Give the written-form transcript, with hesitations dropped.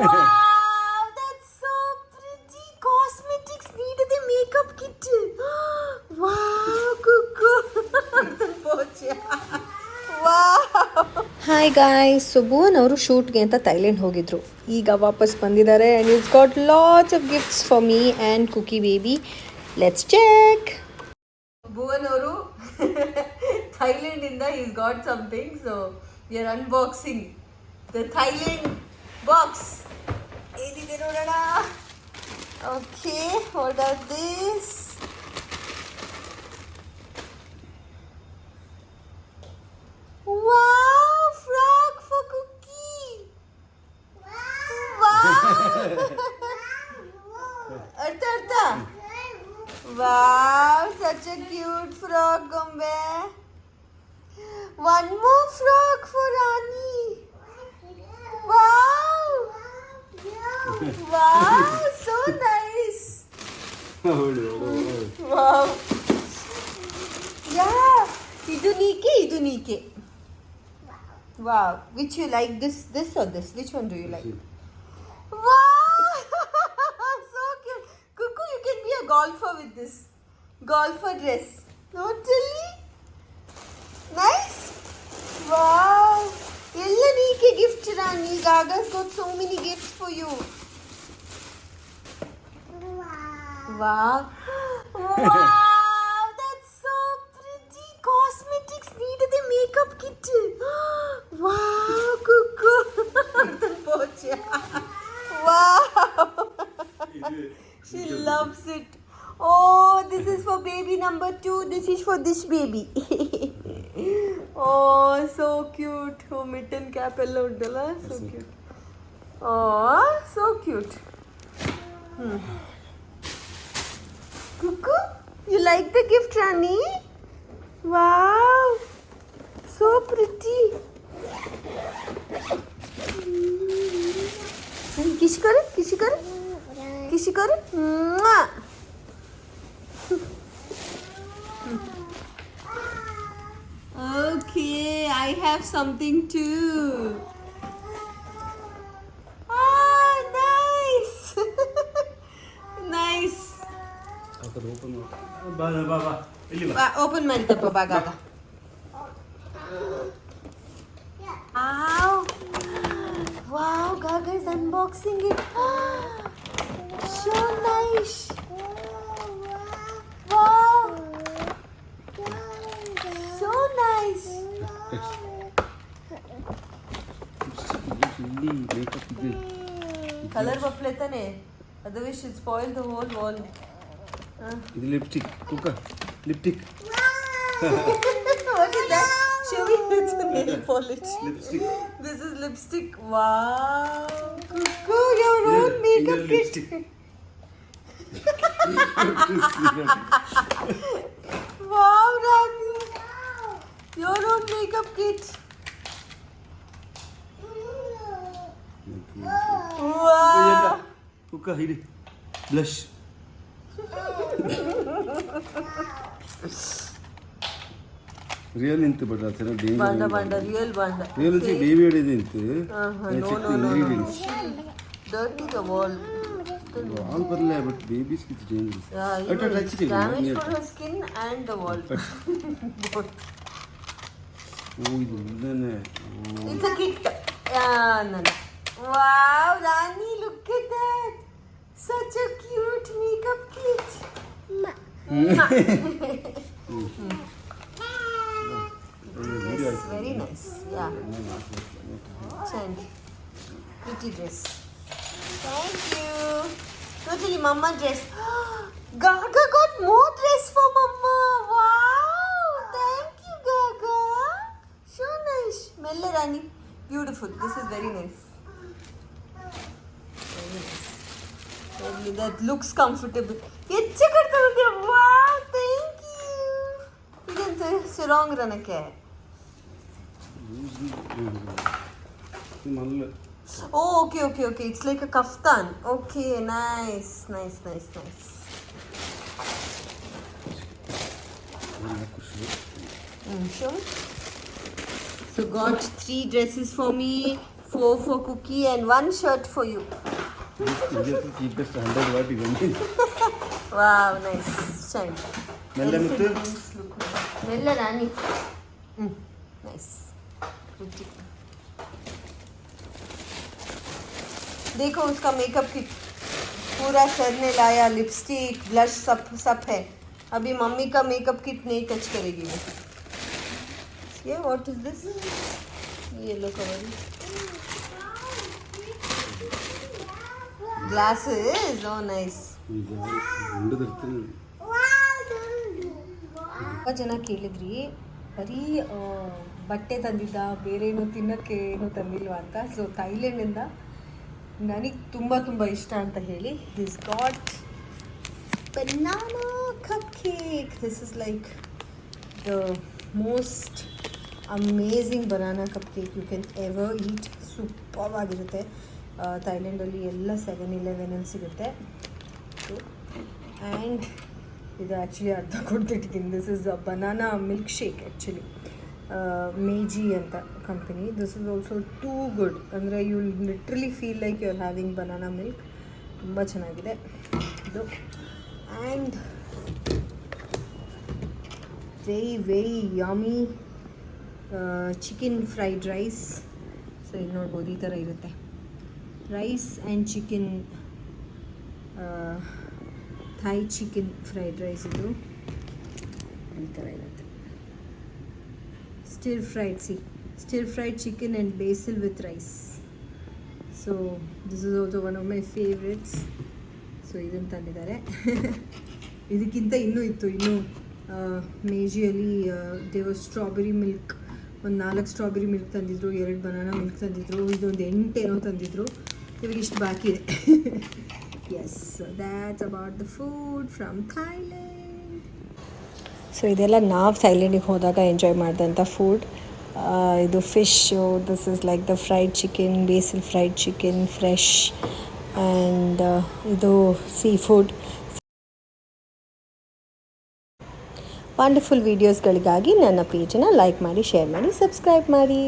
Wow, that's so pretty. Cosmetics needed a makeup kit. Wow, cuckoo. Wow. Hi guys, so Bhuvan ಅವರು ಶೂಟ್ಗೆ ಅಂತ ಥೈಲ್ಯಾಂಡ್ ಹೋಗಿದ್ರು. ಈಗ ವಾಪಸ್ ಬಂದಿದ್ದಾರೆ and it's got lots of gifts for me and Cookie baby. Let's check. Bhuvan ಅವರು ಥೈಲ್ಯಾಂಡಿಂದ is got something, so we are unboxing the Thailand box. ಏನಿದೆ ನೋಡೋಣ. Okay, what are this? Wow, frog for Cookie. Wow. Artha. Wow, such a cute frog, Gombe. One more frog for Rani. Wow. Wow, so nice. Wow. Yeah, idu Nike. Wow, which you like, this or this? Which one do you like? Wow, so cute. Cuckoo, you can be a golfer with this. Golfer dress. Totally nice. Wow. Ella Nike gift Rani. Gaga's got so many gifts for you. Wow. Wow. Needed a makeup kit. Wow, cuckoo. Wow. She loves it. Oh, this is for baby number 2. This is for this baby. Oh, so cute. Oh, mitten cap ella uddala. So cute. Oh, so cute. Cuckoo, you like the gift, Rani? Wow, so pretty. Kiss kare. Mwah. Okay, I have something too. Ah, nice. Nice. Open ಮಾಡ್ತಪ್ಪ ಬಾಗಾಗ. Wow, Gaga is unboxing it. So nice. Wow. So nice. Color ಬಪ್ಲೆ ತಾನೆ, otherwise it spoil the whole wall. ಇದು lipstick ಕುಕ್ಕ lipstick. What is that? Show me. It's a nail polish. Lipstick. This is lipstick. Wow. Cuckoo, your own makeup kit. Wow, Rani. Your own makeup kit. Wow. ಕುಕ್ಕ ಹಿಡಿ blush. Real ಇಂತು but ಅಸರ ಬಾಂಡ real ಬಾಂಡ ಸಿ baby ಹಿಡಿದು ಇಂತು ingredients dirty the wall ಆಲ್ ಬರಲ್ಲ but babies kit dangerous at touch it damage for her skin and the wall. ಓ ಇದು ಇದನ್ನೇ It's a kit. No. Wow, Rani, look at that. Such a cute makeup kit. Yes, very nice. Yeah. Change. Pretty dress. Thank you. Totally mama dress. Gaga got more dress for mama. Wow. Thank you, Gaga. So nice. Melle Rani. Beautiful. This is very nice. Very nice. Lovely. That looks comfortable. Wow. Thank you. Idantu sarong ranake. Oh, okay. It's like a kaftan. Okay, nice. Sure. So got 3 dresses for me, 4 for Cookie and 1 shirt for you. cheapest 100 watt is only. Wow, nice. Shine. Mella muttu. Mella Rani. Nice. देखो उसका makeup kit पूरा sir ने लाया, lipstick blush सब है. अभी mummy का makeup kit नहीं टच करेगी वो. ये what is this? Yellow colour glasses. Oh nice. ತುಂಬ ಜನ ಕೇಳಿದ್ರಿ ಬರೀ ಬಟ್ಟೆ ತಂದಿದ್ದ, ಬೇರೆ ಏನೋ ತಿನ್ನೋಕ್ಕೆ ಏನೋ ತಂದಿಲ್ವಾ ಅಂತ. ಸೊ ಥೈಲ್ಯಾಂಡಿಂದ ನನಗೆ ತುಂಬ ಇಷ್ಟ ಅಂತ ಹೇಳಿ this got banana cupcake. This is like the most amazing banana cupcake you can ever eat. Super ಆಗಿರುತ್ತೆ. ಥೈಲ್ಯಾಂಡಲ್ಲಿ ಎಲ್ಲ 7-Eleven ಸಿಗುತ್ತೆ. ಆ್ಯಂಡ್ ಇದು ಆ್ಯಕ್ಚುಲಿ ಅರ್ಧ ಕೊಡ್ತಿಟ್ಟಿದ್ದೀನಿ. This is a banana milk shake actually. Meiji ಅಂತ company. This is also too good. ಅಂದರೆ you literally feel like you are having banana milk. ತುಂಬ ಚೆನ್ನಾಗಿದೆ ಇದು. And very yummy chicken fried rice. So ಇಲ್ಲಿ ನೋಡ್ಬೋದು ಈ ಥರ ಇರುತ್ತೆ. Rice and chicken, Thai chicken fried rice ಇದು ಈ ಥರ ಇರುತ್ತೆ. Stir fried chicken and basil with rice. So this is also one of my favourites. So ಇದನ್ನು ತಂದಿದ್ದಾರೆ. ಇದಕ್ಕಿಂತ ಇನ್ನೂ ಇತ್ತು. ಇನ್ನೂ ಮೇಜಿಯಲ್ಲಿ ದೇವರ್ ಸ್ಟ್ರಾಬೆರಿ ಮಿಲ್ಕ್, ಒಂದು 4 ಸ್ಟ್ರಾಬೆರಿ ಮಿಲ್ಕ್ ತಂದಿದ್ರು, 2 ಬನಾನಾ ಮಿಲ್ಕ್ ತಂದಿದ್ರು, ಇದೊಂದು 8 ಏನೋ ತಂದಿದ್ರು. ಇವಾಗ ಇಷ್ಟು ಬಾಕಿ ಇದೆ. Yes, that's about the food from Thailand. So ಇದೆಲ್ಲ ನಾವು ಥೈಲ್ಯಾಂಡಿಗೆ ಹೋದಾಗ ಎಂಜಾಯ್ ಮಾಡಿದಂಥ ಫುಡ್. ಇದು fish. This is like the fried chicken, basil fried chicken, fresh. And ಇದು ಸೀ ಫುಡ್. ವಂಡರ್ಫುಲ್ ವೀಡಿಯೋಸ್ಗಳಿಗಾಗಿ ನನ್ನ ಪೇಜನ್ನು ಲೈಕ್ ಮಾಡಿ, ಶೇರ್ ಮಾಡಿ, ಸಬ್ಸ್ಕ್ರೈಬ್ ಮಾಡಿ.